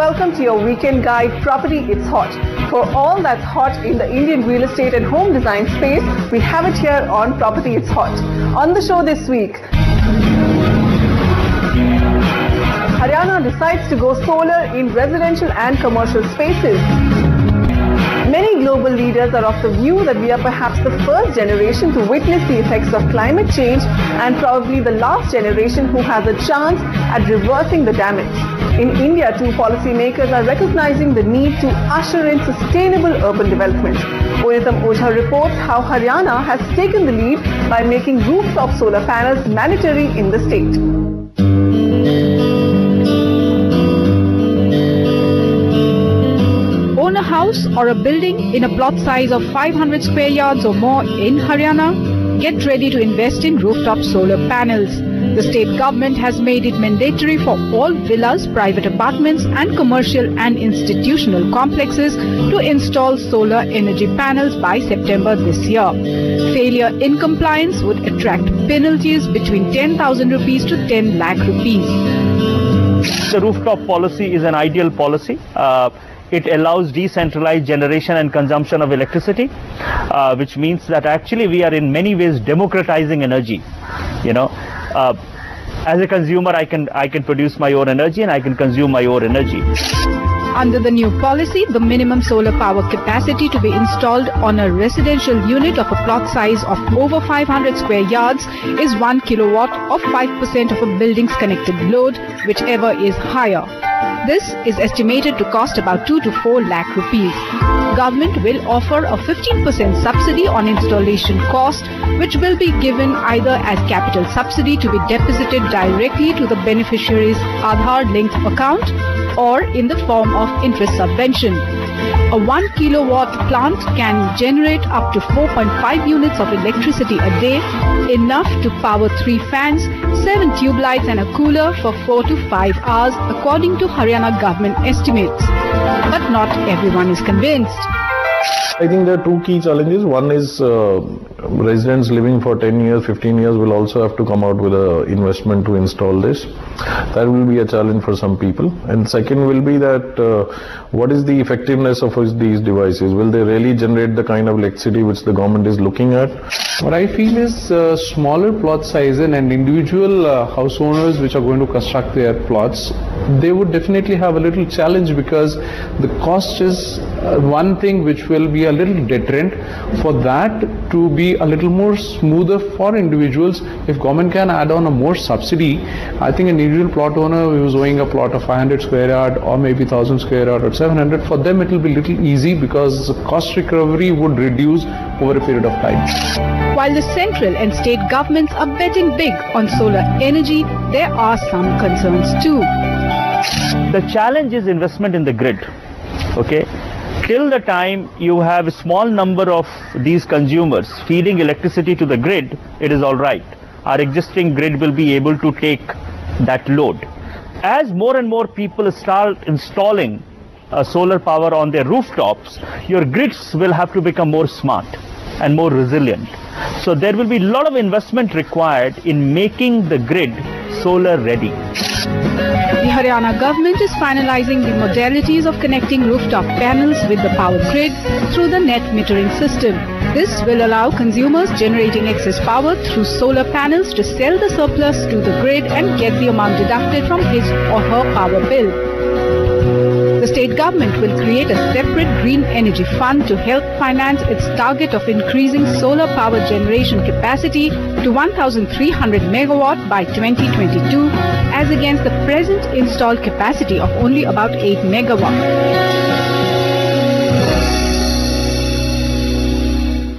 welcome to your weekend guide, Property It's Hot. For all that's hot in the Indian real estate and home design space, we have it here on Property It's Hot. On the show this week, Haryana decides to go solar in residential and commercial spaces. Many global leaders are of the view that we are perhaps the first generation to witness the effects of climate change and probably the last generation who has a chance at reversing the damage. In India, too, policymakers are recognizing the need to usher in sustainable urban development. Onitam Ojha reports how Haryana has taken the lead by making rooftop solar panels mandatory in the state. Own a house or a building in a plot size of 500 square yards or more in Haryana? Get ready to invest in rooftop solar panels. The state government has made it mandatory for all villas, private apartments and commercial and institutional complexes to install solar energy panels by September this year. Failure in compliance would attract penalties between 10,000 rupees to 10 lakh rupees. The rooftop policy is an ideal policy. It allows decentralized generation and consumption of electricity, which means that actually we are in many ways democratizing energy. As a consumer, I can produce my own energy and I can consume my own energy. Under the new policy, the minimum solar power capacity to be installed on a residential unit of a plot size of over 500 square yards is 1 kilowatt or 5% of a building's connected load, whichever is higher. This is estimated to cost about 2 to 4 lakh rupees. Government will offer a 15% subsidy on installation cost, which will be given either as capital subsidy to be deposited directly to the beneficiary's Aadhaar-linked account or in the form of interest subvention. A 1 kilowatt plant can generate up to 4.5 units of electricity a day, enough to power 3 fans, 7 tube lights and a cooler for 4 to 5 hours, according to Haryana government estimates. But not everyone is convinced. I think there are two key challenges. One is residents living for 10 years, 15 years will also have to come out with an investment to install this. That will be a challenge for some people. And second will be that what is the effectiveness of these devices? Will they really generate the kind of electricity which the government is looking at? What I feel is smaller plot size and individual house owners which are going to construct their plots, they would definitely have a little challenge because the cost is one thing which will be a little deterrent. For that to be a little more smoother for individuals, if government can add on a more subsidy, I think an individual plot owner who is owning a plot of 500 square yard or maybe 1000 square yard or 700, for them it will be little easy because the cost recovery would reduce over a period of time. While the central and state governments are betting big on solar energy, there are some concerns too. The challenge is investment in the grid. Okay, till the time you have a small number of these consumers feeding electricity to the grid, it is all right. Our existing grid will be able to take that load. As more and more people start installing solar power on their rooftops, your grids will have to become more smart and more resilient. So there will be a lot of investment required in making the grid solar ready. The Haryana government is finalizing the modalities of connecting rooftop panels with the power grid through the net metering system. This will allow consumers generating excess power through solar panels to sell the surplus to the grid and get the amount deducted from his or her power bill. The state government will create a separate green energy fund to help finance its target of increasing solar power generation capacity to 1,300 megawatt by 2022, as against the present installed capacity of only about 8 megawatt.